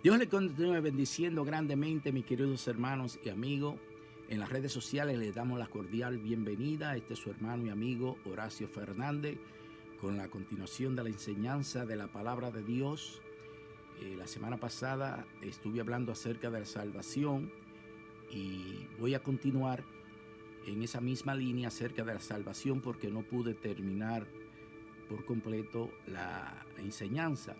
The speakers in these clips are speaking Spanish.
Dios le continúe bendiciendo grandemente, mis queridos hermanos y amigos. En las redes sociales les damos la cordial bienvenida. Este es su hermano y amigo Horacio Fernández, con la continuación de la enseñanza de la palabra de Dios. La semana pasada estuve hablando acerca de la salvación y voy a continuar en esa misma línea acerca de la salvación porque no pude terminar por completo la enseñanza.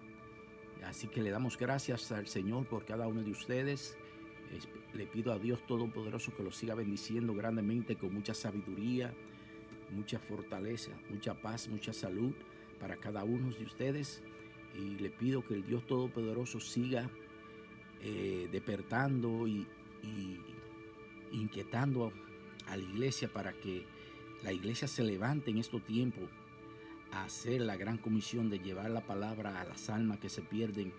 Así que le damos gracias al Señor por cada uno de ustedes. Le pido a Dios Todopoderoso que los siga bendiciendo grandemente con mucha sabiduría, mucha fortaleza, mucha paz, mucha salud para cada uno de ustedes. Y le pido que el Dios Todopoderoso siga despertando y inquietando a la iglesia para que la iglesia se levante en estos tiempos a hacer la gran comisión de llevar la palabra a las almas que se pierden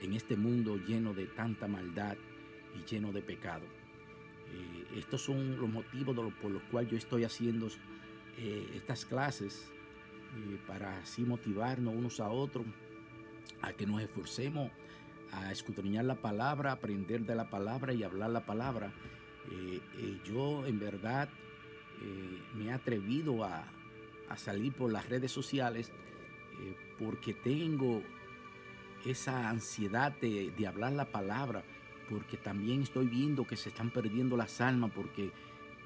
en este mundo lleno de tanta maldad y lleno de pecado. Estos son los motivos por los cuales yo estoy haciendo estas clases, para así motivarnos unos a otros a que nos esforcemos a escudriñar la palabra, aprender de la palabra y hablar la palabra. Yo en verdad me he atrevido a salir por las redes sociales porque tengo esa ansiedad de hablar la palabra, porque también estoy viendo que se están perdiendo las almas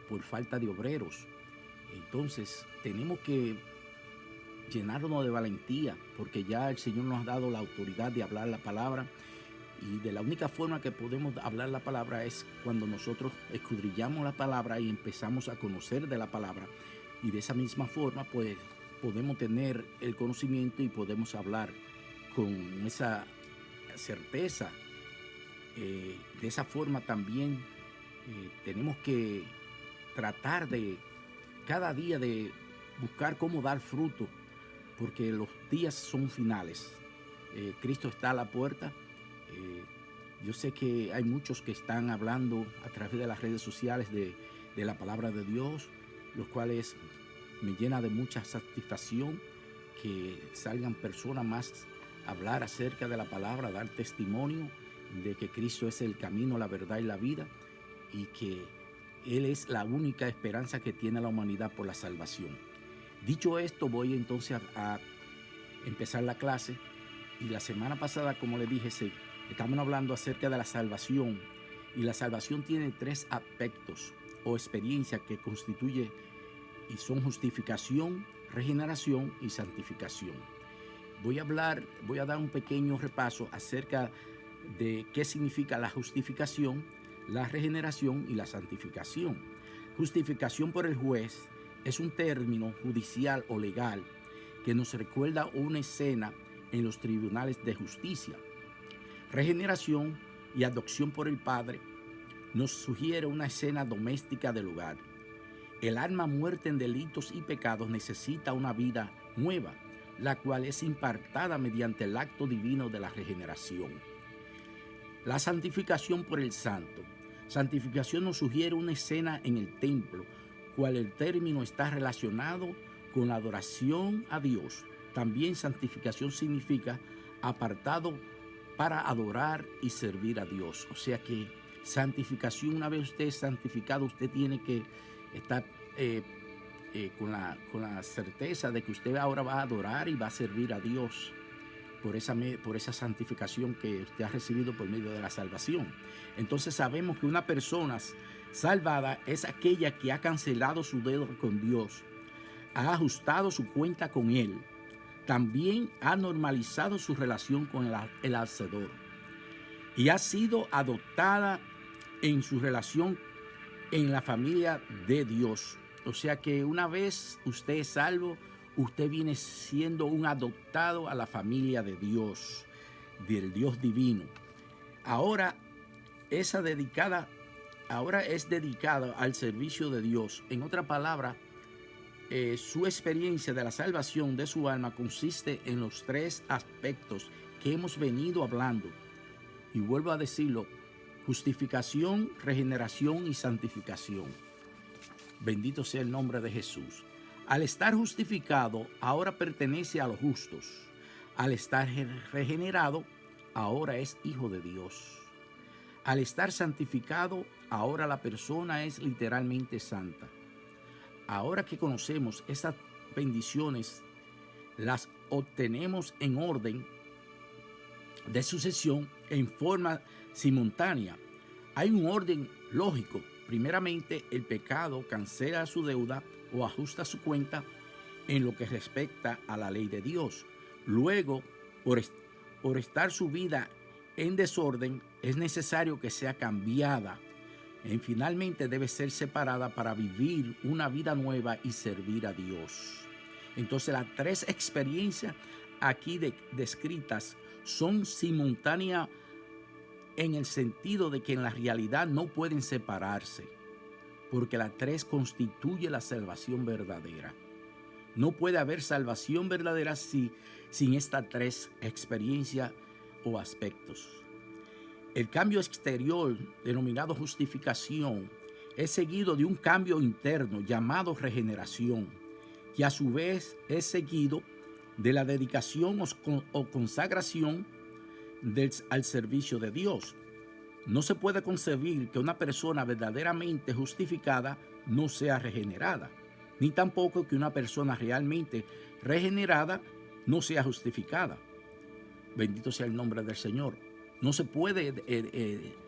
por falta de obreros. Entonces tenemos que llenarnos de valentía, porque ya el Señor nos ha dado la autoridad de hablar la palabra, y de la única forma que podemos hablar la palabra es cuando nosotros escudriñamos la palabra y empezamos a conocer de la palabra. Y de esa misma forma, pues, podemos tener el conocimiento y podemos hablar con esa certeza. De esa forma también tenemos que tratar de cada día de buscar cómo dar fruto, porque los días son finales. Cristo está a la puerta. Yo sé que hay muchos que están hablando a través de las redes sociales de la palabra de Dios, los cuales me llena de mucha satisfacción que salgan personas más a hablar acerca de la palabra, a dar testimonio de que Cristo es el camino, la verdad y la vida, y que Él es la única esperanza que tiene la humanidad por la salvación. Dicho esto, voy entonces a empezar la clase. Y la semana pasada, como les dije, estamos hablando acerca de la salvación, y la salvación tiene tres aspectos o experiencias que constituye y son justificación, regeneración y santificación. Voy a dar un pequeño repaso acerca de qué significa la justificación, la regeneración y la santificación. Justificación por el juez es un término judicial o legal que nos recuerda una escena en los tribunales de justicia. Regeneración y adopción por el Padre nos sugiere una escena doméstica del hogar. El alma muerta en delitos y pecados necesita una vida nueva, la cual es impartada mediante el acto divino de la regeneración. La santificación por el Santo. Santificación nos sugiere una escena en el templo, cual el término está relacionado con la adoración a Dios. También santificación significa apartado para adorar y servir a Dios. O sea que santificación, una vez usted es santificado, usted tiene que estar con la certeza de que usted ahora va a adorar y va a servir a Dios por esa santificación que usted ha recibido por medio de la salvación. Entonces sabemos que una persona salvada es aquella que ha cancelado su deuda con Dios, ha ajustado su cuenta con Él, también ha normalizado su relación con el Hacedor y ha sido adoptada en su relación en la familia de Dios. O sea que una vez usted es salvo, usted viene siendo un adoptado a la familia de Dios, del Dios divino. Ahora es dedicada al servicio de Dios. En otra palabra, su experiencia de la salvación de su alma consiste en los tres aspectos que hemos venido hablando. Y vuelvo a decirlo: justificación, regeneración y santificación. Bendito sea el nombre de Jesús. Al estar justificado, ahora pertenece a los justos. Al estar regenerado, ahora es hijo de Dios. Al estar santificado, ahora la persona es literalmente santa. Ahora que conocemos esas bendiciones, las obtenemos en orden de sucesión en forma simultánea. Hay un orden lógico. Primeramente, el pecado cancela su deuda o ajusta su cuenta en lo que respecta a la ley de Dios. Luego, por estar su vida en desorden, es necesario que sea cambiada. Finalmente debe ser separada para vivir una vida nueva y servir a Dios. Entonces, las tres experiencias aquí descritas son simultáneas en el sentido de que en la realidad no pueden separarse, porque las tres constituyen la salvación verdadera. No puede haber salvación verdadera sin estas tres experiencias o aspectos. El cambio exterior, denominado justificación, es seguido de un cambio interno llamado regeneración, que a su vez es seguido de la dedicación o consagración al servicio de Dios. No se puede concebir que una persona verdaderamente justificada no sea regenerada, ni tampoco que una persona realmente regenerada no sea justificada. Bendito sea el nombre del Señor. No se puede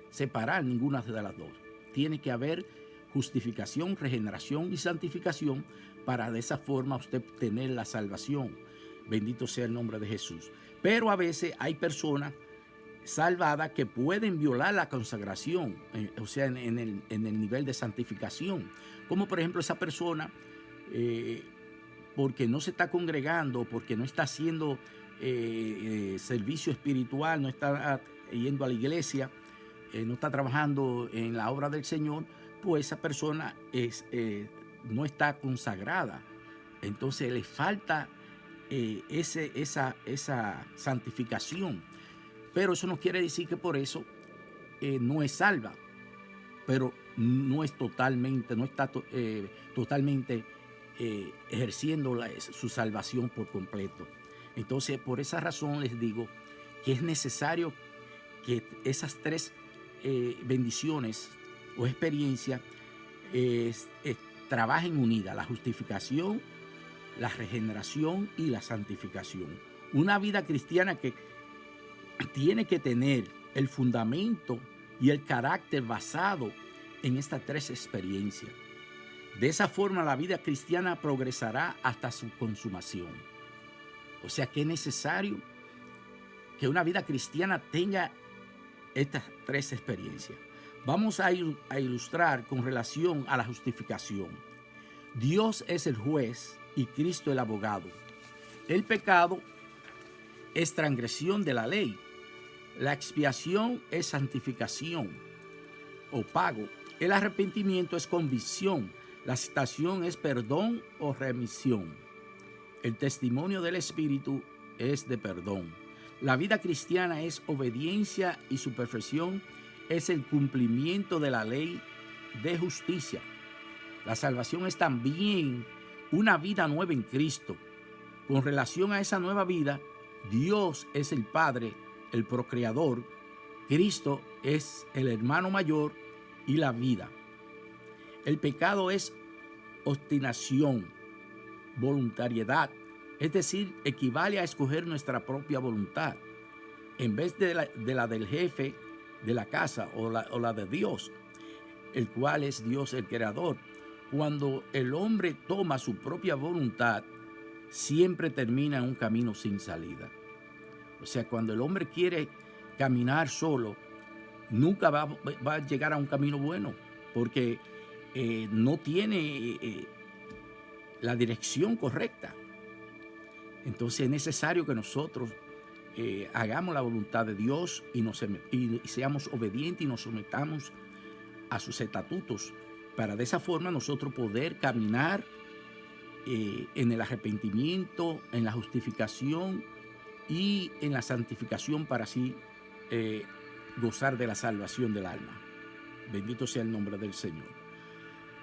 separar ninguna de las dos. Tiene que haber justificación, regeneración y santificación para de esa forma usted tener la salvación. Bendito sea el nombre de Jesús. Pero a veces hay personas salvadas que pueden violar la consagración, o sea, en el nivel de santificación. Como por ejemplo esa persona, porque no se está congregando, porque no está haciendo servicio espiritual, no está yendo a la iglesia, no está trabajando en la obra del Señor, pues esa persona no está consagrada. Entonces le falta esa santificación. Pero eso no quiere decir que por eso no es salva, pero no es totalmente, no está totalmente ejerciendo su salvación por completo. Entonces, por esa razón les digo que es necesario que esas tres bendiciones o experiencias trabajen unidas: la justificación, la regeneración y la santificación. Una vida cristiana que tiene que tener el fundamento y el carácter basado en estas tres experiencias. De esa forma la vida cristiana progresará hasta su consumación. O sea que es necesario que una vida cristiana tenga estas tres experiencias. Vamos a ilustrar con relación a la justificación. Dios es el juez y Cristo el abogado. El pecado es transgresión de la ley. La expiación es santificación o pago. El arrepentimiento es convicción. La aceptación es perdón o remisión. El testimonio del Espíritu es de perdón. La vida cristiana es obediencia y su perfección es el cumplimiento de la ley de justicia. La salvación es también una vida nueva en Cristo. Con relación a esa nueva vida, Dios es el Padre, el procreador. Cristo es el hermano mayor y la vida. El pecado es obstinación, voluntariedad, es decir, equivale a escoger nuestra propia voluntad en vez de la del jefe de la casa o la de Dios, el cual es Dios el creador. Cuando el hombre toma su propia voluntad, siempre termina en un camino sin salida. O sea, cuando el hombre quiere caminar solo, nunca va a llegar a un camino bueno, porque no tiene la dirección correcta. Entonces es necesario que nosotros hagamos la voluntad de Dios y seamos obedientes y nos sometamos a sus estatutos, para de esa forma nosotros poder caminar en el arrepentimiento, en la justificación y en la santificación, para así gozar de la salvación del alma. Bendito sea el nombre del Señor.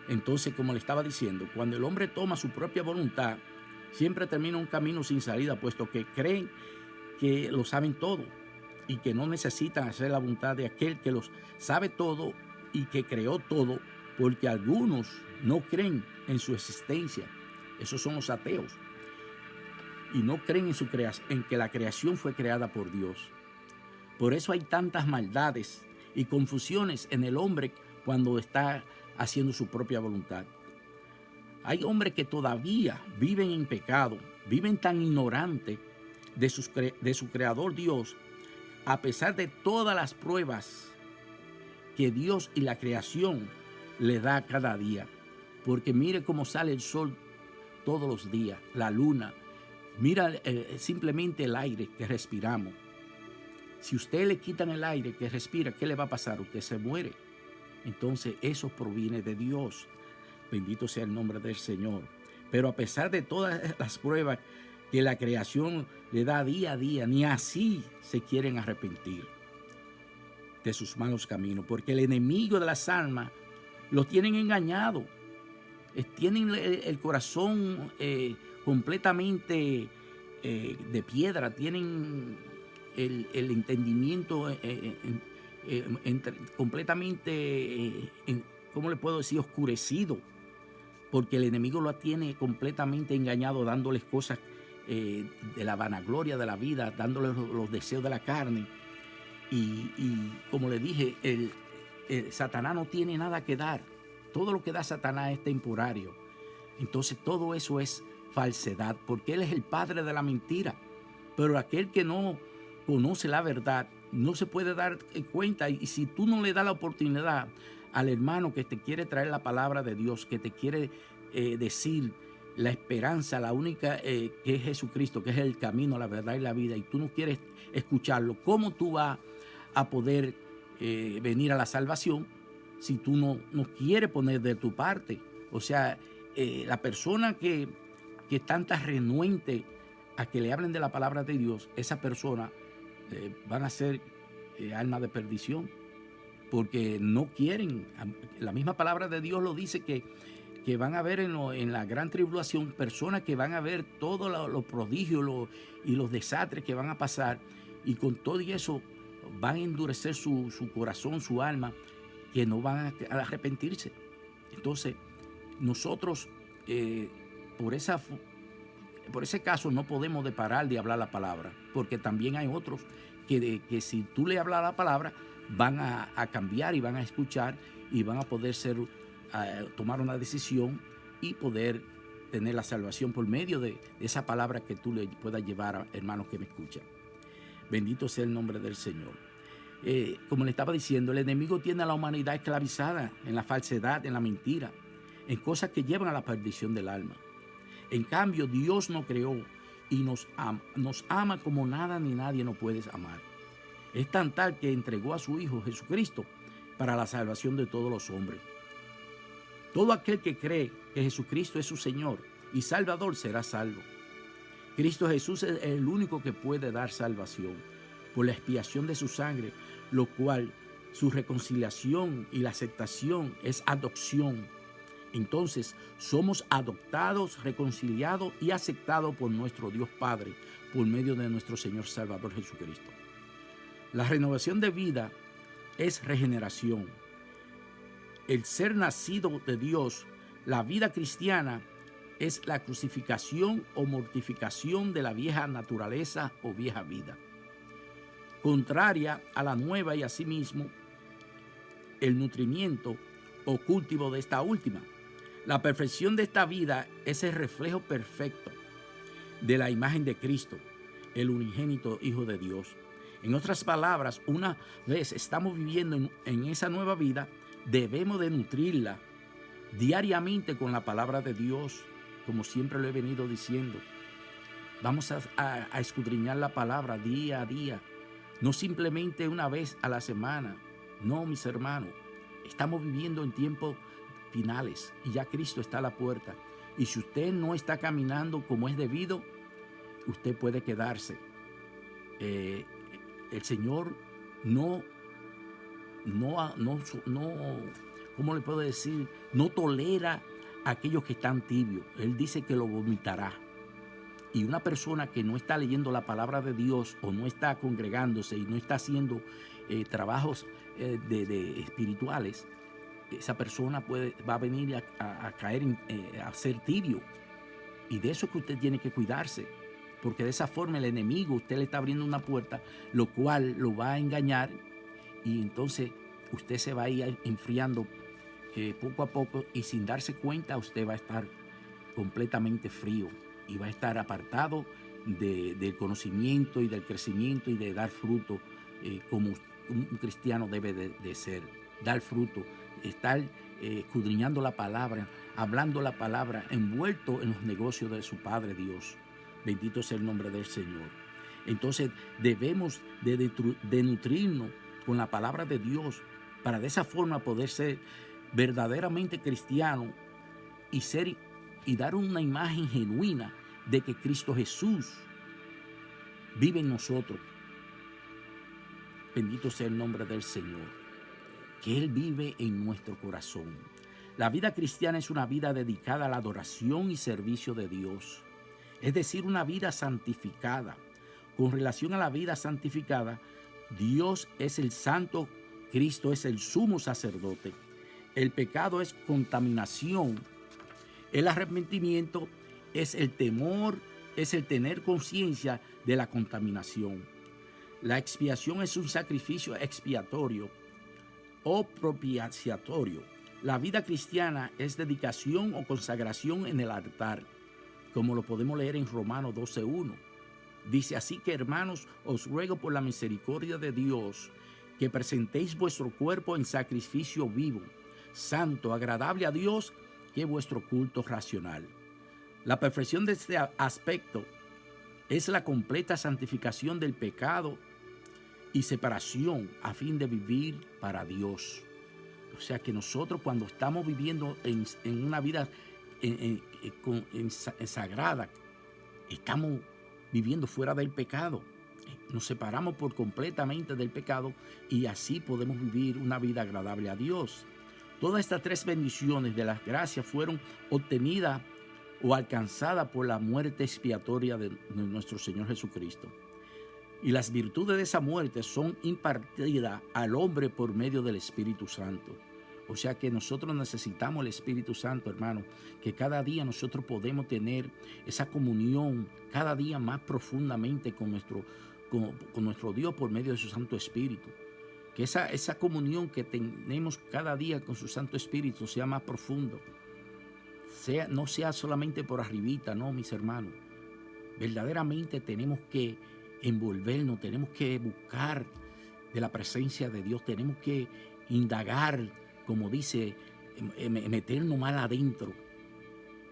Entonces, como le estaba diciendo, cuando el hombre toma su propia voluntad, siempre termina un camino sin salida, puesto que creen que lo saben todo. y que no necesitan hacer la voluntad de aquel que los sabe todo y que creó todo, porque algunos no creen en su existencia. Esos son los ateos. Y no creen en que la creación fue creada por Dios. Por eso hay tantas maldades y confusiones en el hombre cuando está haciendo su propia voluntad. Hay hombres que todavía viven en pecado, viven tan ignorantes de su creador Dios, a pesar de todas las pruebas que Dios y la creación le da cada día. Porque mire cómo sale el sol todos los días, la luna. Mira simplemente el aire que respiramos. Si usted le quitan el aire que respira, ¿qué le va a pasar? Usted se muere. Entonces eso proviene de Dios. Bendito sea el nombre del Señor. Pero a pesar de todas las pruebas que la creación le da día a día, ni así se quieren arrepentir de sus malos caminos, porque el enemigo de las almas los tienen engañado. Tienen el corazón completamente de piedra, tienen el entendimiento completamente, ¿cómo le puedo decir?, oscurecido, porque el enemigo lo tiene completamente engañado, dándoles cosas de la vanagloria de la vida, dándoles los deseos de la carne. Y como le dije, Satanás no tiene nada que dar. Todo lo que da Satanás es temporario. Entonces todo eso es falsedad, porque él es el padre de la mentira. Pero aquel que no conoce la verdad no se puede dar cuenta. Y si tú no le das la oportunidad al hermano que te quiere traer la palabra de Dios, que te quiere decir la esperanza, la única que es Jesucristo, que es el camino, la verdad y la vida, y tú no quieres escucharlo, ¿cómo tú vas a poder venir a la salvación si tú no quieres poner de tu parte? O sea, la persona que está tan renuente a que le hablen de la palabra de Dios, esa persona van a ser almas de perdición, porque no quieren. La misma palabra de Dios lo dice, que van a ver en la gran tribulación personas que van a ver todos los prodigios y los desastres que van a pasar, y con todo y eso van a endurecer su corazón, su alma, que no van a arrepentirse. Entonces nosotros por ese caso no podemos parar de hablar la palabra, porque también hay otros que si tú le hablas la palabra van a cambiar y van a escuchar y van a poder tomar una decisión y poder tener la salvación por medio de esa palabra que tú le puedas llevar a hermanos que me escuchan. Bendito sea el nombre del Señor. Como le estaba diciendo, el enemigo tiene a la humanidad esclavizada en la falsedad, en la mentira, en cosas que llevan a la perdición del alma. En cambio, Dios nos creó y nos ama como nada ni nadie nos puede amar. Es tan tal que entregó a su Hijo Jesucristo para la salvación de todos los hombres. Todo aquel que cree que Jesucristo es su Señor y Salvador será salvo. Cristo Jesús es el único que puede dar salvación por la expiación de su sangre, lo cual su reconciliación y la aceptación es adopción. Entonces somos adoptados, reconciliados y aceptados por nuestro Dios Padre por medio de nuestro Señor Salvador Jesucristo. La renovación de vida es regeneración. El ser nacido de Dios, la vida cristiana, es la crucificación o mortificación de la vieja naturaleza o vieja vida, contraria a la nueva, y asimismo el nutrimiento o cultivo de esta última. La perfección de esta vida es el reflejo perfecto de la imagen de Cristo, el unigénito Hijo de Dios. En otras palabras, una vez estamos viviendo en esa nueva vida, debemos de nutrirla diariamente con la palabra de Dios, como siempre lo he venido diciendo. Vamos a escudriñar la palabra día a día, no simplemente una vez a la semana. No, mis hermanos, estamos viviendo en tiempos finales y ya Cristo está a la puerta. Y si usted no está caminando como es debido, usted puede quedarse. El Señor no, ¿cómo le puedo decir? No tolera a aquellos que están tibios. Él dice que lo vomitará. Y una persona que no está leyendo la palabra de Dios o no está congregándose y no está haciendo trabajos de espirituales, esa persona va a venir a caer, a ser tibio. Y de eso es que usted tiene que cuidarse, porque de esa forma el enemigo, usted le está abriendo una puerta, lo cual lo va a engañar, y entonces usted se va a ir enfriando poco a poco, y sin darse cuenta usted va a estar completamente frío y va a estar apartado del conocimiento y del crecimiento y de dar fruto como un cristiano debe de ser, dar fruto, estar escudriñando la palabra, hablando la palabra, envuelto en los negocios de su Padre Dios. Bendito sea el nombre del Señor. Entonces debemos de nutrirnos con la palabra de Dios para de esa forma poder ser verdaderamente cristiano y ser y dar una imagen genuina de que Cristo Jesús vive en nosotros. Bendito sea el nombre del Señor, que Él vive en nuestro corazón. La vida cristiana es una vida dedicada a la adoración y servicio de Dios, es decir, una vida santificada. Con relación a la vida santificada, Dios es el santo, Cristo es el sumo sacerdote. El pecado es contaminación. El arrepentimiento es el temor, es el tener conciencia de la contaminación. La expiación es un sacrificio expiatorio o propiciatorio. La vida cristiana es dedicación o consagración en el altar, como lo podemos leer en Romanos 12:1. Dice: así que, hermanos, os ruego por la misericordia de Dios que presentéis vuestro cuerpo en sacrificio vivo, santo, agradable a Dios, que es vuestro culto racional. La perfección de este aspecto es la completa santificación del pecado y separación a fin de vivir para Dios. O sea que nosotros, cuando estamos viviendo en una vida sagrada, estamos viviendo fuera del pecado. Nos separamos por completamente del pecado y así podemos vivir una vida agradable a Dios. Todas estas tres bendiciones de las gracias fueron obtenidas o alcanzadas por la muerte expiatoria de nuestro Señor Jesucristo. Y las virtudes de esa muerte son impartidas al hombre por medio del Espíritu Santo. O sea que nosotros necesitamos el Espíritu Santo, hermano, que cada día nosotros podemos tener esa comunión cada día más profundamente con nuestro Dios por medio de su Santo Espíritu. Que esa comunión que tenemos cada día con su Santo Espíritu sea más profundo. No sea solamente por arribita, no, mis hermanos. Verdaderamente tenemos que envolvernos, tenemos que buscar de la presencia de Dios, tenemos que indagar, como dice, meternos más adentro,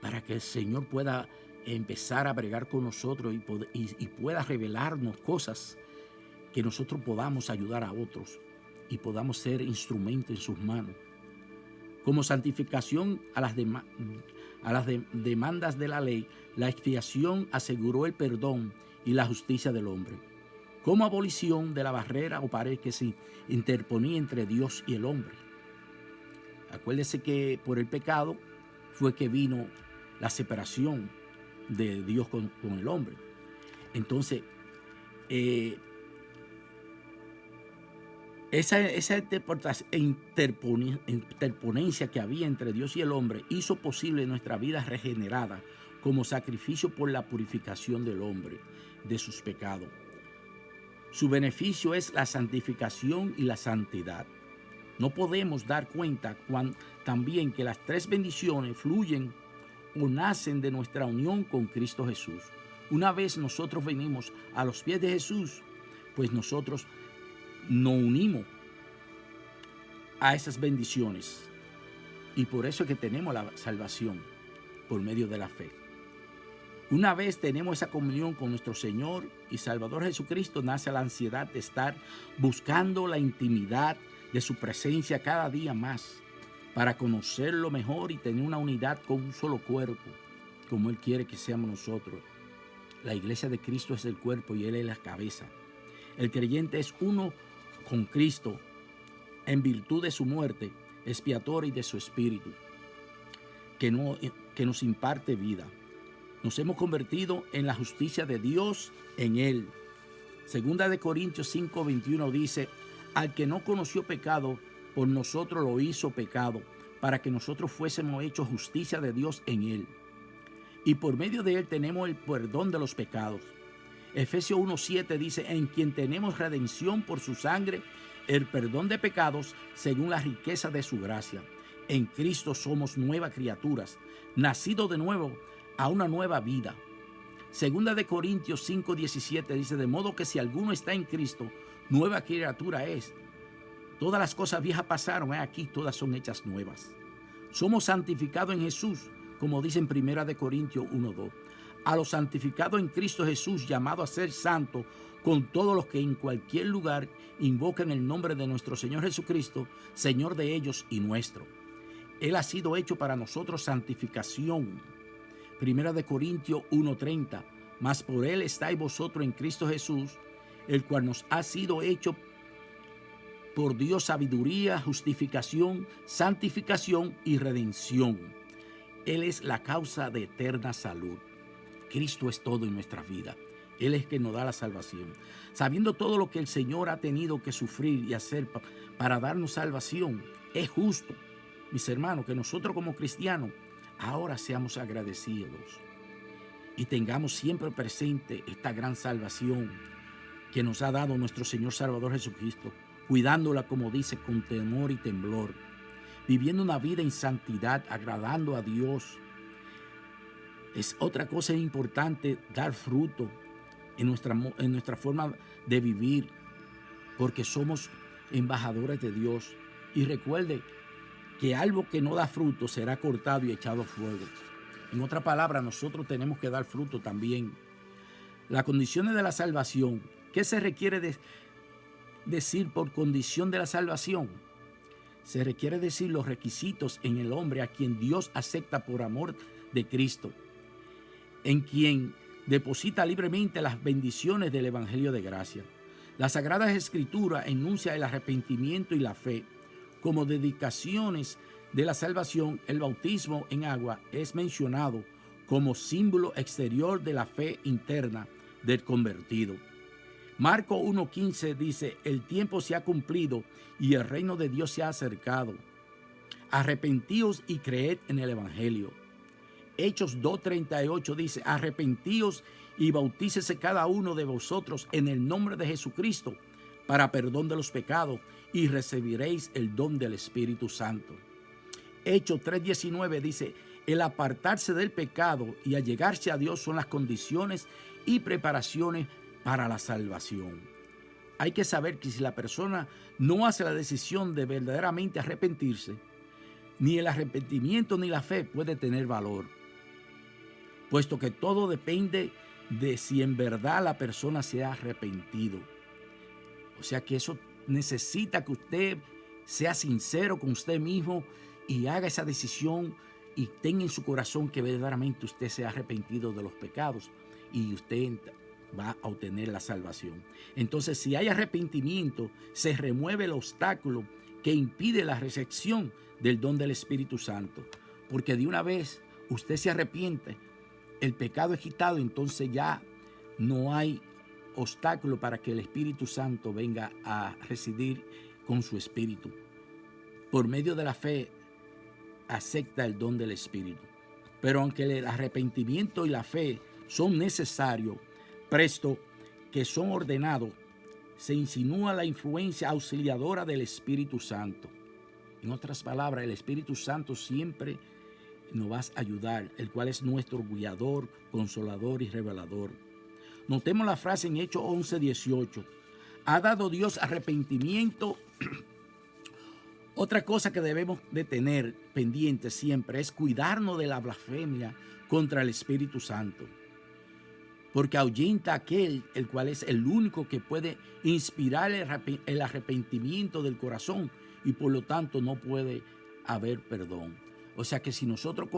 para que el Señor pueda empezar a bregar con nosotros y pueda revelarnos cosas que nosotros podamos ayudar a otros y podamos ser instrumentos en sus manos. Como santificación a las demandas de la ley, la expiación aseguró el perdón y la justicia del hombre. Como abolición de la barrera o pared que se interponía entre Dios y el hombre. Acuérdese que por el pecado fue que vino la separación de Dios con el hombre. Entonces, esa interponencia que había entre Dios y el hombre hizo posible nuestra vida regenerada como sacrificio por la purificación del hombre de sus pecados. Su beneficio es la santificación y la santidad. No podemos dar cuenta también que las tres bendiciones fluyen o nacen de nuestra unión con Cristo Jesús. Una vez nosotros venimos a los pies de Jesús, pues nosotros nos unimos a esas bendiciones. Y por eso es que tenemos la salvación por medio de la fe. Una vez tenemos esa comunión con nuestro Señor y Salvador Jesucristo, nace la ansiedad de estar buscando la intimidad de su presencia cada día más, para conocerlo mejor y tener una unidad con un solo cuerpo, como Él quiere que seamos nosotros. La iglesia de Cristo es el cuerpo y Él es la cabeza. El creyente es uno con Cristo en virtud de su muerte expiatoria y de su espíritu, que nos imparte vida. Nos hemos convertido en la justicia de Dios en Él. Segunda de Corintios 5:21 dice, al que no conoció pecado, por nosotros lo hizo pecado, para que nosotros fuésemos hechos justicia de Dios en Él. Y por medio de Él tenemos el perdón de los pecados. Efesios 1:7 dice, en quien tenemos redención por su sangre, el perdón de pecados según la riqueza de su gracia. En Cristo somos nuevas criaturas, nacidos de nuevo a una nueva vida. Segunda de Corintios 5:17 dice, de modo que si alguno está en Cristo, nueva criatura es. Todas las cosas viejas pasaron, aquí todas son hechas nuevas. Somos santificados en Jesús, como dice en Primera de Corintios 1:2. A los santificados en Cristo Jesús, llamado a ser santo, con todos los que en cualquier lugar invocan el nombre de nuestro Señor Jesucristo, Señor de ellos y nuestro. Él ha sido hecho para nosotros santificación. Primera de Corintios 1:30. Mas por Él estáis vosotros en Cristo Jesús, el cual nos ha sido hecho por Dios sabiduría, justificación, santificación y redención. Él es la causa de eterna salud. Cristo es todo en nuestra vida. Él es quien nos da la salvación. Sabiendo todo lo que el Señor ha tenido que sufrir y hacer para darnos salvación, es justo, mis hermanos, que nosotros como cristianos ahora seamos agradecidos y tengamos siempre presente esta gran salvación que nos ha dado nuestro Señor Salvador Jesucristo, cuidándola, como dice, con temor y temblor, viviendo una vida en santidad, agradando a Dios. Es otra cosa importante, dar fruto en nuestra forma de vivir, porque somos embajadores de Dios. Y recuerde que algo que no da fruto será cortado y echado a fuego. En otra palabra, nosotros tenemos que dar fruto también. Las condiciones de la salvación. ¿Qué se requiere decir por condición de la salvación? Se requiere decir los requisitos en el hombre a quien Dios acepta por amor de Cristo, en quien deposita libremente las bendiciones del Evangelio de gracia. Las Sagradas Escrituras enuncia el arrepentimiento y la fe. Como dedicaciones de la salvación, el bautismo en agua es mencionado como símbolo exterior de la fe interna del convertido. Marcos 1:15 dice, el tiempo se ha cumplido y el reino de Dios se ha acercado. Arrepentíos y creed en el Evangelio. Hechos 2:38 dice, arrepentíos y bautícese cada uno de vosotros en el nombre de Jesucristo para perdón de los pecados y recibiréis el don del Espíritu Santo. Hechos 3:19 dice, el apartarse del pecado y allegarse a Dios son las condiciones y preparaciones para la salvación. Hay que saber que si la persona no hace la decisión de verdaderamente arrepentirse, ni el arrepentimiento ni la fe puede tener valor, puesto que todo depende de si en verdad la persona se ha arrepentido. O sea que eso necesita que usted sea sincero con usted mismo y haga esa decisión y tenga en su corazón que verdaderamente usted se ha arrepentido de los pecados y usted va a obtener la salvación. Entonces, si hay arrepentimiento, se remueve el obstáculo que impide la recepción del don del Espíritu Santo. Porque de una vez usted se arrepiente, el pecado es quitado, entonces ya no hay obstáculo para que el Espíritu Santo venga a residir con su espíritu. Por medio de la fe, acepta el don del Espíritu. Pero aunque el arrepentimiento y la fe son necesarios, presto que son ordenados, se insinúa la influencia auxiliadora del Espíritu Santo. En otras palabras, el Espíritu Santo siempre nos va a ayudar, el cual es nuestro guiador, consolador y revelador. Notemos la frase en Hechos 11:18. Ha dado Dios arrepentimiento. Otra cosa que debemos de tener pendiente siempre es cuidarnos de la blasfemia contra el Espíritu Santo, porque ahuyenta a aquel el cual es el único que puede inspirar el arrepentimiento del corazón y por lo tanto no puede haber perdón. O sea que si nosotros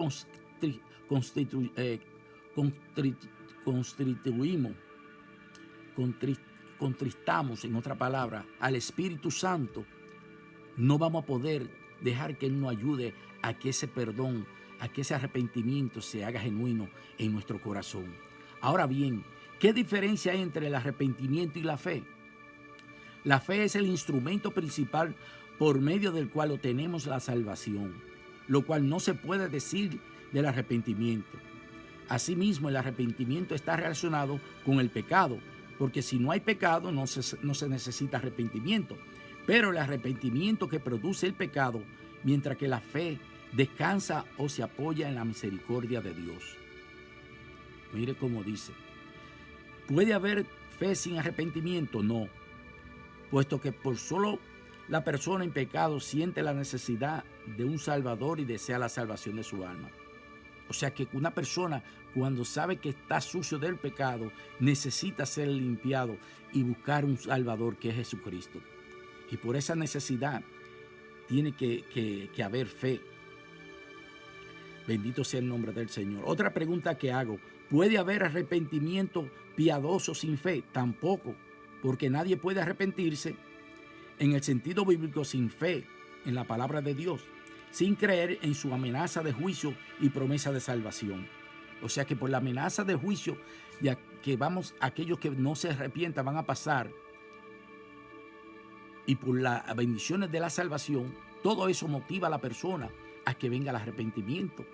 contristamos, en otra palabra, al Espíritu Santo, no vamos a poder dejar que Él nos ayude a que ese perdón a que ese arrepentimiento se haga genuino en nuestro corazón. Ahora bien, ¿qué diferencia hay entre el arrepentimiento y la fe? La fe es el instrumento principal por medio del cual obtenemos la salvación, lo cual no se puede decir del arrepentimiento. Asimismo, el arrepentimiento está relacionado con el pecado, porque si no hay pecado no se necesita arrepentimiento. Pero el arrepentimiento que produce el pecado, mientras que la fe descansa o se apoya en la misericordia de Dios. Mire cómo dice. ¿Puede haber fe sin arrepentimiento? No, puesto que por solo la persona en pecado siente la necesidad de un Salvador y desea la salvación de su alma. O sea que una persona, cuando sabe que está sucio del pecado, necesita ser limpiado y buscar un Salvador, que es Jesucristo. Y por esa necesidad tiene que haber fe. Bendito sea el nombre del Señor. Otra pregunta que hago: ¿puede haber arrepentimiento piadoso sin fe? Tampoco, porque nadie puede arrepentirse en el sentido bíblico sin fe en la palabra de Dios, sin creer en su amenaza de juicio y promesa de salvación. O sea que por la amenaza de juicio, ya que aquellos que no se arrepientan van a pasar, y por las bendiciones de la salvación, todo eso motiva a la persona a que venga el arrepentimiento.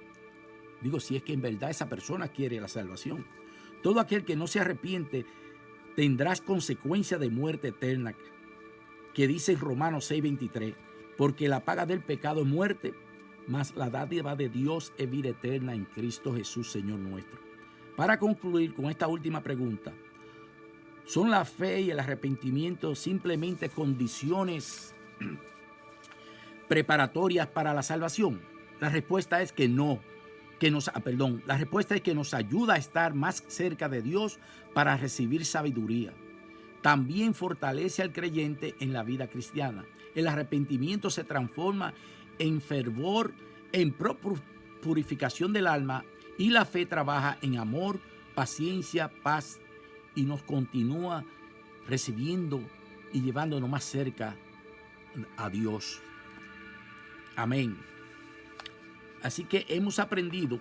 Digo, si es que en verdad esa persona quiere la salvación. Todo aquel que no se arrepiente tendrá consecuencia de muerte eterna, que dice en Romanos 6:23, porque la paga del pecado es muerte, mas la dádiva de Dios es vida eterna en Cristo Jesús, Señor nuestro. Para concluir con esta última pregunta, ¿son la fe y el arrepentimiento simplemente condiciones preparatorias para la salvación? La respuesta es que no. La respuesta es que nos ayuda a estar más cerca de Dios para recibir sabiduría. También fortalece al creyente en la vida cristiana. El arrepentimiento se transforma en fervor, en purificación del alma, y la fe trabaja en amor, paciencia, paz, y nos continúa recibiendo y llevándonos más cerca a Dios. Amén. Así que hemos aprendido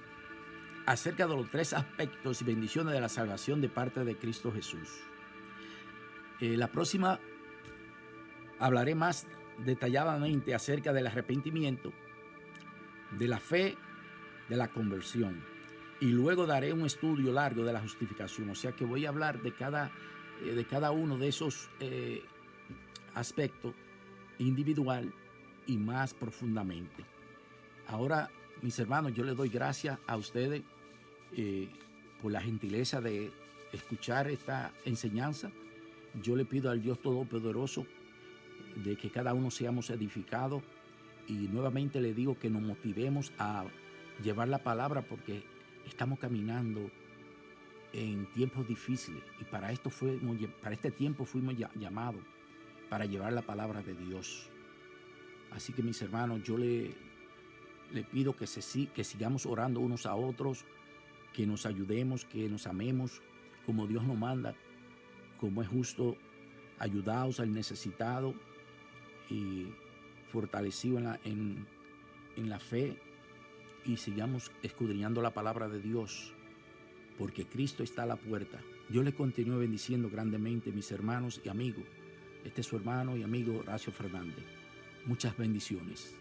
acerca de los 3 aspectos y bendiciones de la salvación de parte de Cristo Jesús. La próxima hablaré más detalladamente acerca del arrepentimiento, de la fe, de la conversión, y luego daré un estudio largo de la justificación. O sea que voy a hablar de cada uno de esos aspectos individual y más profundamente. Ahora, mis hermanos, yo les doy gracias a ustedes por la gentileza de escuchar esta enseñanza. Yo le pido al Dios Todopoderoso de que cada uno seamos edificados, y nuevamente le digo que nos motivemos a llevar la palabra, porque estamos caminando en tiempos difíciles, y para este tiempo fuimos llamados para llevar la palabra de Dios. Así que, mis hermanos, yo le pido que sigamos orando unos a otros, que nos ayudemos, que nos amemos como Dios nos manda, como es justo, ayudados al necesitado y fortalecido en la fe, y sigamos escudriñando la palabra de Dios, porque Cristo está a la puerta. Dios les continúe bendiciendo grandemente, mis hermanos y amigos. Este es su hermano y amigo Horacio Fernández. Muchas bendiciones.